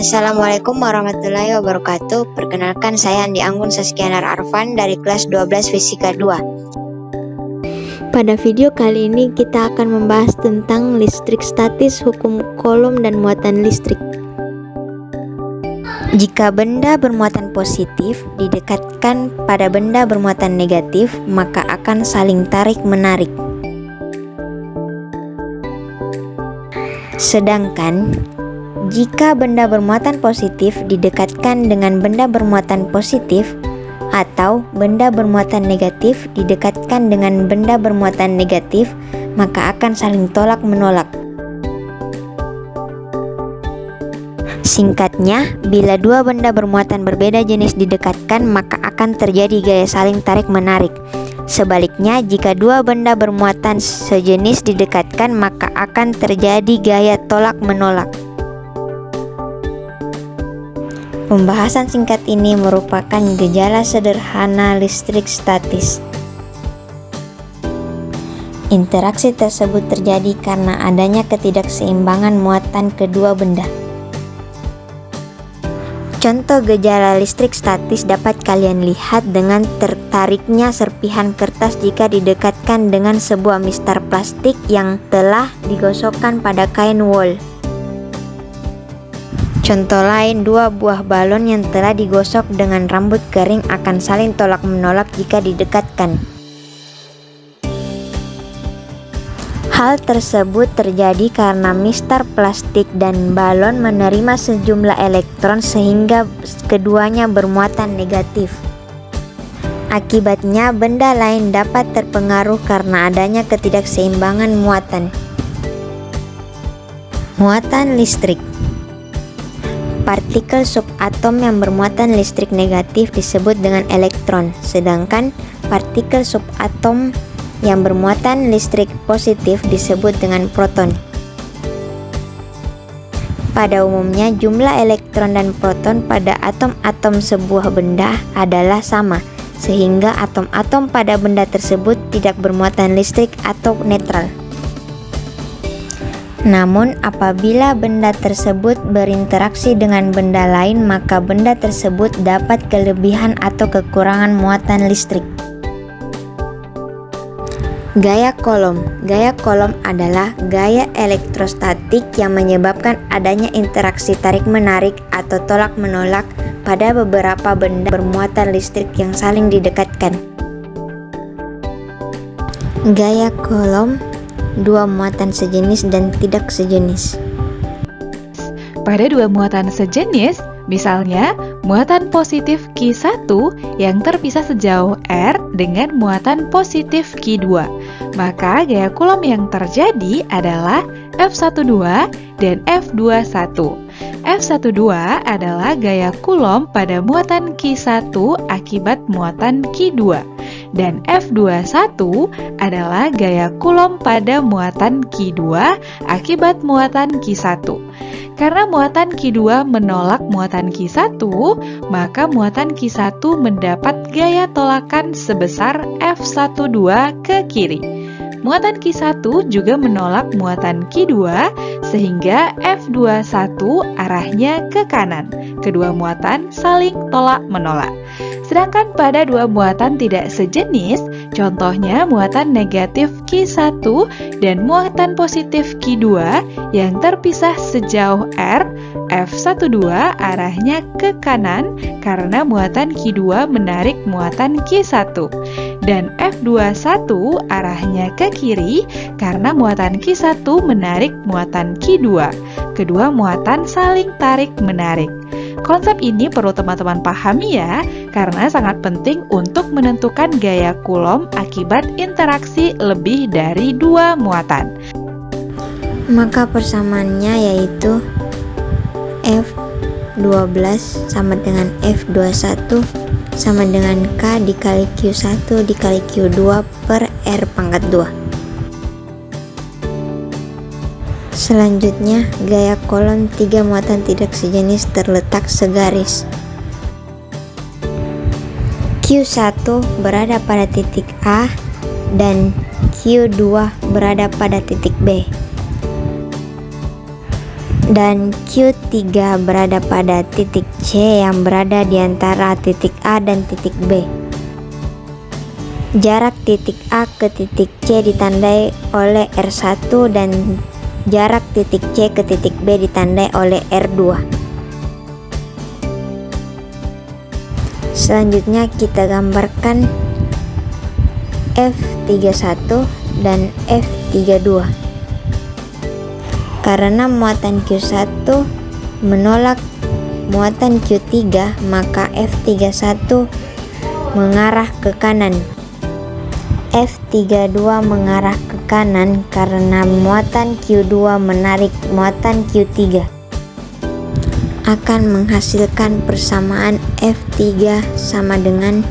Assalamualaikum warahmatullahi wabarakatuh. Perkenalkan, saya Andi Anggun Saskianar Arfan dari kelas 12 Fisika 2. Pada video kali ini kita akan membahas tentang listrik statis, hukum Coulomb dan muatan listrik. Jika benda bermuatan positif didekatkan pada benda bermuatan negatif, maka akan saling tarik-menarik. Sedangkan jika benda bermuatan positif didekatkan dengan benda bermuatan positif atau benda bermuatan negatif didekatkan dengan benda bermuatan negatif, maka akan saling tolak-menolak. Singkatnya, bila dua benda bermuatan berbeda jenis didekatkan, maka akan terjadi gaya saling tarik-menarik. Sebaliknya, jika dua benda bermuatan sejenis didekatkan, maka akan terjadi gaya tolak-menolak. Pembahasan singkat ini merupakan gejala sederhana listrik statis. Interaksi tersebut terjadi karena adanya ketidakseimbangan muatan kedua benda. Contoh gejala listrik statis dapat kalian lihat dengan tertariknya serpihan kertas jika didekatkan dengan sebuah mistar plastik yang telah digosokkan pada kain wol. Contoh lain, dua buah balon yang telah digosok dengan rambut kering akan saling tolak-menolak jika didekatkan. Hal tersebut terjadi karena mistar plastik dan balon menerima sejumlah elektron sehingga keduanya bermuatan negatif. Akibatnya, benda lain dapat terpengaruh karena adanya ketidakseimbangan muatan. Muatan listrik. Partikel subatom yang bermuatan listrik negatif disebut dengan elektron, sedangkan partikel subatom yang bermuatan listrik positif disebut dengan proton. Pada umumnya, jumlah elektron dan proton pada atom-atom sebuah benda adalah sama, sehingga atom-atom pada benda tersebut tidak bermuatan listrik atau netral. Namun, apabila benda tersebut berinteraksi dengan benda lain, maka benda tersebut dapat kelebihan atau kekurangan muatan listrik. Gaya Coulomb. Gaya Coulomb adalah gaya elektrostatik yang menyebabkan adanya interaksi tarik-menarik atau tolak-menolak pada beberapa benda bermuatan listrik yang saling didekatkan. Gaya Coulomb, dua muatan sejenis dan tidak sejenis. Pada dua muatan sejenis, misalnya muatan positif Q1 yang terpisah sejauh R dengan muatan positif Q2, maka gaya Coulomb yang terjadi adalah F12 dan F21. F12 adalah gaya Coulomb pada muatan Q1 akibat muatan Q2. Dan F21 adalah gaya Coulomb pada muatan Q2 akibat muatan Q1. Karena muatan Q2 menolak muatan Q1, maka muatan Q1 mendapat gaya tolakan sebesar F12 ke kiri. Muatan Q1 juga menolak muatan Q2 sehingga F21 arahnya ke kanan. Kedua muatan saling tolak-menolak. Sedangkan pada dua muatan tidak sejenis, contohnya muatan negatif Q1 dan muatan positif Q2 yang terpisah sejauh R, F12 arahnya ke kanan karena muatan Q2 menarik muatan Q1. Dan F21 arahnya ke kiri karena muatan Q1 menarik muatan Q2. Kedua muatan saling tarik-menarik. Konsep ini perlu teman-teman pahami ya, karena sangat penting untuk menentukan gaya Coulomb akibat interaksi lebih dari dua muatan. Maka persamaannya yaitu F12 sama dengan F21 sama dengan K dikali Q1 dikali Q2 per R pangkat 2. Selanjutnya, gaya Coulomb tiga muatan tidak sejenis terletak segaris. Q1 berada pada titik A dan Q2 berada pada titik B. dan Q3 berada pada titik C yang berada di antara titik A dan titik B. Jarak titik A ke titik C ditandai oleh R1 dan jarak titik C ke titik B ditandai oleh R2. Selanjutnya kita gambarkan F31 dan F32. Karena muatan Q1 menolak muatan Q3, maka F31 mengarah ke kanan. F32 mengarah ke kanan karena muatan Q2 menarik muatan Q3. Akan menghasilkan persamaan F3 sama dengan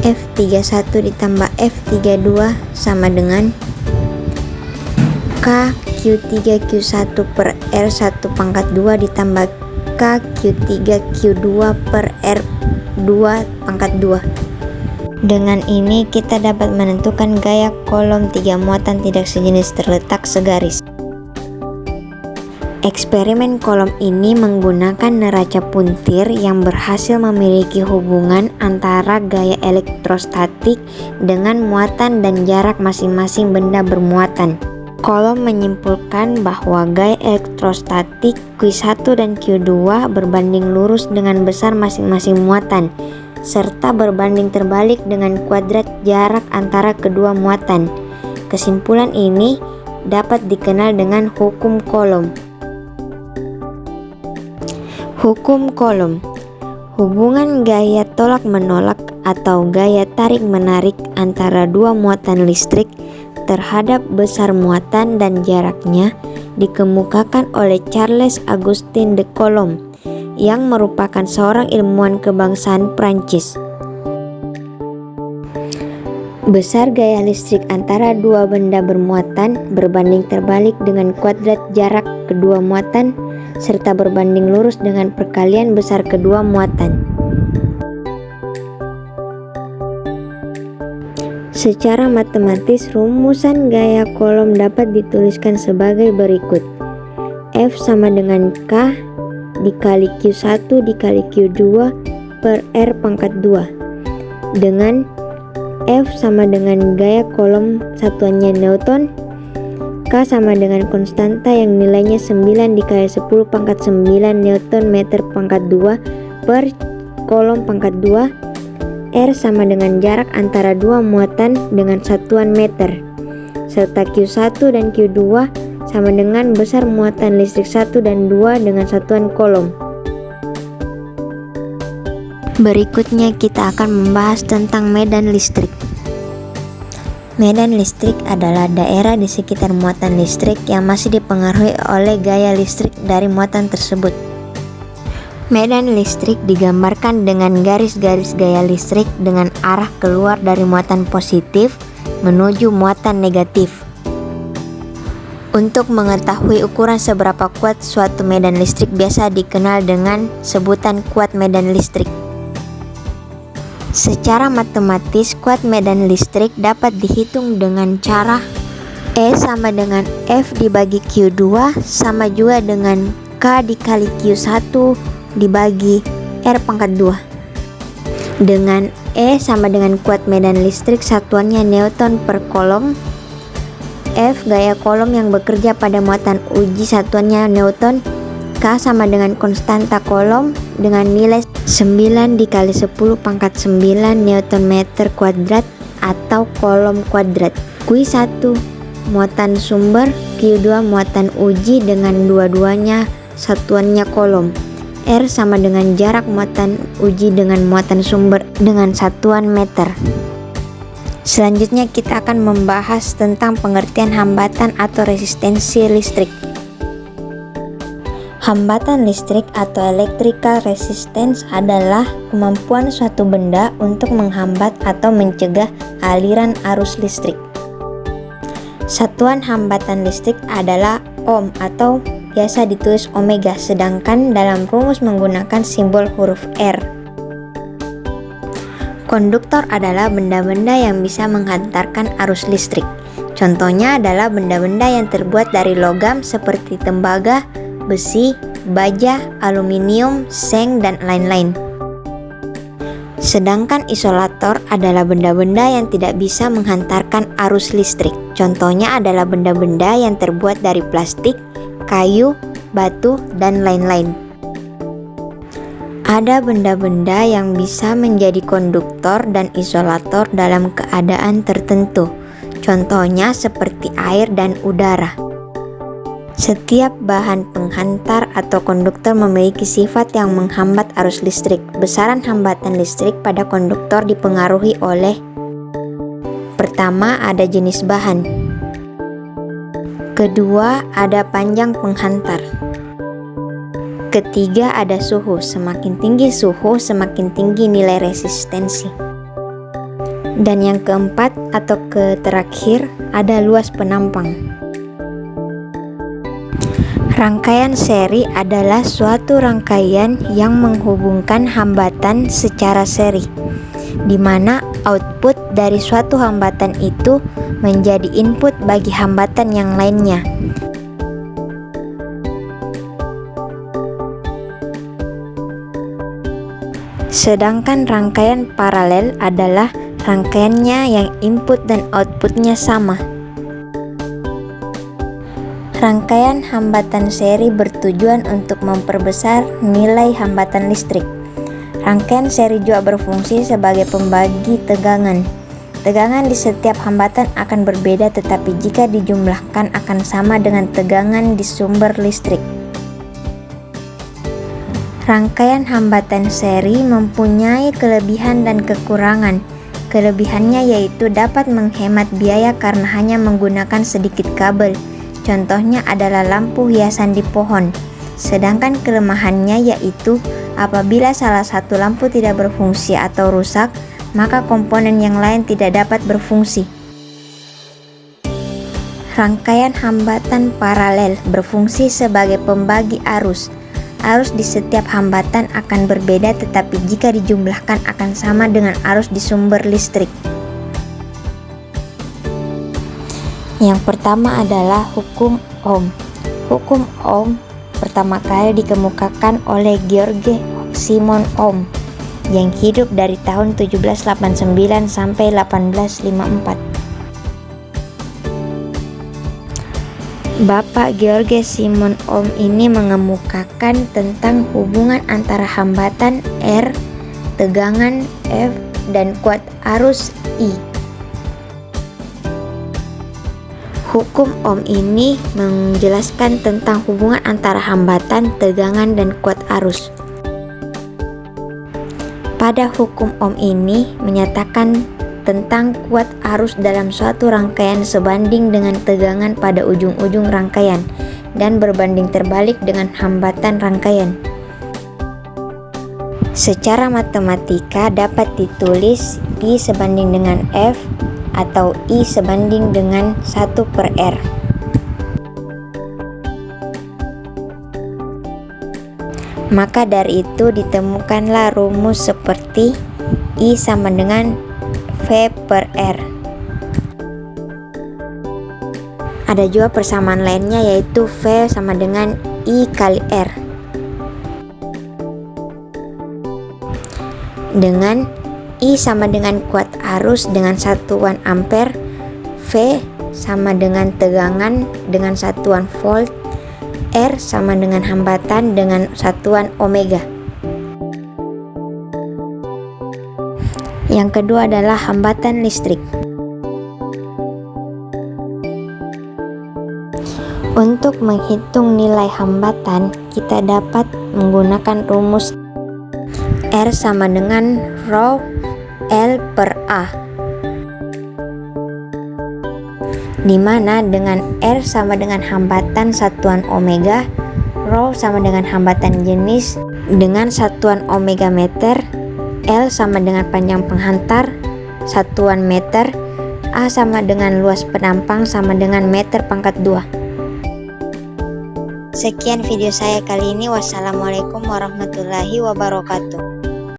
F31 ditambah F32 sama dengan K Q3 Q1 per R1 pangkat 2 ditambah K Q3 Q2 per R2 pangkat 2. Dengan ini kita dapat menentukan gaya kolom 3 muatan tidak sejenis terletak segaris. Eksperimen kolom ini menggunakan neraca puntir yang berhasil memiliki hubungan antara gaya elektrostatik dengan muatan dan jarak masing-masing benda bermuatan. Kolom menyimpulkan bahwa gaya elektrostatik Q1 dan Q2 berbanding lurus dengan besar masing-masing muatan, serta berbanding terbalik dengan kuadrat jarak antara kedua muatan. Kesimpulan ini dapat dikenal dengan hukum kolom. Hukum kolom. Hubungan gaya tolak-menolak atau gaya tarik-menarik antara dua muatan listrik terhadap besar muatan dan jaraknya dikemukakan oleh Charles Augustin de Coulomb yang merupakan seorang ilmuwan kebangsaan Prancis. Besar gaya listrik antara dua benda bermuatan berbanding terbalik dengan kuadrat jarak kedua muatan serta berbanding lurus dengan perkalian besar kedua muatan. Secara matematis, rumusan gaya kolom dapat dituliskan sebagai berikut. F sama dengan K dikali Q1 dikali Q2 per R pangkat 2, dengan F sama dengan gaya kolom satuannya Newton, K sama dengan konstanta yang nilainya 9 dikali 10 pangkat 9 Newton meter pangkat 2 per kolom pangkat 2, R sama dengan jarak antara dua muatan dengan satuan meter, serta Q1 dan Q2 sama dengan besar muatan listrik 1 dan 2 dengan satuan kolom. Berikutnya kita akan membahas tentang medan listrik. Medan listrik adalah daerah di sekitar muatan listrik yang masih dipengaruhi oleh gaya listrik dari muatan tersebut. Medan listrik digambarkan dengan garis-garis gaya listrik dengan arah keluar dari muatan positif menuju muatan negatif. Untuk mengetahui ukuran seberapa kuat suatu medan listrik biasa dikenal dengan sebutan kuat medan listrik. Secara matematis, kuat medan listrik dapat dihitung dengan cara E sama dengan F dibagi Q2 sama juga dengan K dikali Q1 dibagi R pangkat 2. Dengan E sama dengan kuat medan listrik satuannya Newton per kolom, F gaya kolom yang bekerja pada muatan uji satuannya Newton, K sama dengan konstanta kolom dengan nilai 9 dikali 10 pangkat 9 Newton meter kuadrat atau kolom kuadrat. Q1 muatan sumber, Q2 muatan uji dengan dua-duanya satuannya kolom. R sama dengan jarak muatan uji dengan muatan sumber dengan satuan meter. Selanjutnya kita akan membahas tentang pengertian hambatan atau resistensi listrik. Hambatan listrik atau electrical resistance adalah kemampuan suatu benda untuk menghambat atau mencegah aliran arus listrik. Satuan hambatan listrik adalah ohm atau biasa ditulis omega, sedangkan dalam rumus menggunakan simbol huruf R. Konduktor adalah benda-benda yang bisa menghantarkan arus listrik. Contohnya adalah benda-benda yang terbuat dari logam seperti tembaga, besi, baja, aluminium, seng, dan lain-lain. Sedangkan isolator adalah benda-benda yang tidak bisa menghantarkan arus listrik. Contohnya adalah benda-benda yang terbuat dari plastik, kayu, batu, dan lain-lain. Ada benda-benda yang bisa menjadi konduktor dan isolator dalam keadaan tertentu. Contohnya seperti air dan udara. Setiap bahan penghantar atau konduktor memiliki sifat yang menghambat arus listrik. Besaran hambatan listrik pada konduktor dipengaruhi oleh: pertama, ada jenis bahan. Kedua, ada panjang penghantar. Ketiga, ada suhu. Semakin tinggi suhu, semakin tinggi nilai resistensi. Dan yang keempat atau terakhir, ada luas penampang. Rangkaian seri adalah suatu rangkaian yang menghubungkan hambatan secara seri, di mana output dari suatu hambatan itu menjadi input bagi hambatan yang lainnya. Sedangkan rangkaian paralel adalah rangkaiannya yang input dan outputnya sama. Rangkaian hambatan seri bertujuan untuk memperbesar nilai hambatan listrik. Rangkaian seri juga berfungsi sebagai pembagi tegangan. Tegangan di setiap hambatan akan berbeda, tetapi jika dijumlahkan akan sama dengan tegangan di sumber listrik. Rangkaian hambatan seri mempunyai kelebihan dan kekurangan. Kelebihannya yaitu dapat menghemat biaya karena hanya menggunakan sedikit kabel. Contohnya adalah lampu hiasan di pohon. Sedangkan kelemahannya yaitu apabila salah satu lampu tidak berfungsi atau rusak, maka komponen yang lain tidak dapat berfungsi. Rangkaian hambatan paralel berfungsi sebagai pembagi arus. Arus di setiap hambatan akan berbeda, tetapi jika dijumlahkan akan sama dengan arus di sumber listrik. Yang pertama adalah hukum Ohm. Hukum Ohm pertama kali dikemukakan oleh George Simon Ohm yang hidup dari tahun 1789 sampai 1854. Bapak George Simon Ohm ini mengemukakan tentang hubungan antara hambatan R, tegangan F, dan kuat arus I. Hukum Ohm ini menjelaskan tentang hubungan antara hambatan, tegangan, dan kuat arus. Pada hukum Ohm ini menyatakan tentang kuat arus dalam suatu rangkaian sebanding dengan tegangan pada ujung-ujung rangkaian dan berbanding terbalik dengan hambatan rangkaian. Secara matematika dapat ditulis I sebanding dengan F atau I sebanding dengan 1/R. Maka dari itu ditemukanlah rumus seperti I sama dengan V/R. Ada juga persamaan lainnya yaitu V sama dengan I kali R. Dengan I sama dengan kuat arus dengan satuan ampere, V sama dengan tegangan dengan satuan volt, R sama dengan hambatan dengan satuan omega. Yang kedua adalah hambatan listrik. Untuk menghitung nilai hambatan, kita dapat menggunakan rumus R sama dengan rho L/A, di mana dengan R sama dengan hambatan satuan omega, rho sama dengan hambatan jenis dengan satuan omega meter, L sama dengan panjang penghantar, satuan meter, A sama dengan luas penampang sama dengan meter pangkat 2. Sekian video saya kali ini. Wassalamualaikum warahmatullahi wabarakatuh.